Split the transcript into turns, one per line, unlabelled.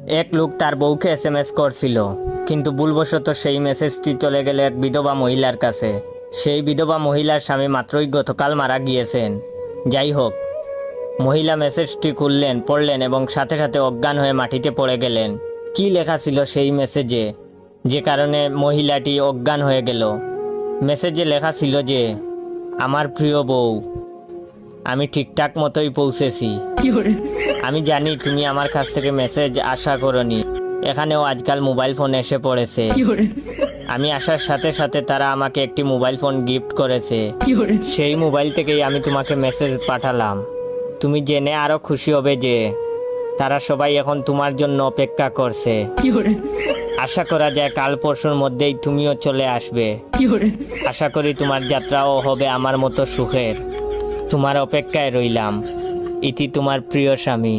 এক লোক তার বউকে এসএমএস করছিল, কিন্তু ভুলবশত সেই মেসেজটি চলে গেল এক বিধবা মহিলার কাছে। সেই বিধবা মহিলার স্বামী মাত্রই গতকাল মারা গিয়েছেন। যাই হোক, মহিলা মেসেজটি খুললেন, পড়লেন এবং সাথে সাথে অজ্ঞান হয়ে মাটিতে পড়ে গেলেন। কি লেখা ছিল সেই মেসেজে, যে কারণে মহিলাটি অজ্ঞান হয়ে গেল? মেসেজে লেখা ছিল যে, আমার প্রিয় বউ, আমি ঠিকঠাক মতোই পৌঁছেছি। আমি জানি তুমি আমার কাছ থেকে মেসেজ আশা করনি। এখানেও আজকাল মোবাইল ফোন এসে পড়েছে। আমি আসার সাথে সাথে তারা আমাকে একটি মোবাইল ফোন গিফট করেছে। সেই মোবাইল থেকেই আমি তোমাকে মেসেজ পাঠালাম। তুমি জেনে আরো খুশি হবে যে তারা সবাই এখন তোমার জন্য অপেক্ষা করছে। আশা করা যায় কাল পরশুর মধ্যেই তুমিও চলে আসবে। আশা করি তোমার যাত্রাও হবে আমার মতো সুখের। তোমার অপেক্ষায় রইলাম। ইতি তোমার প্রিয় স্বামী।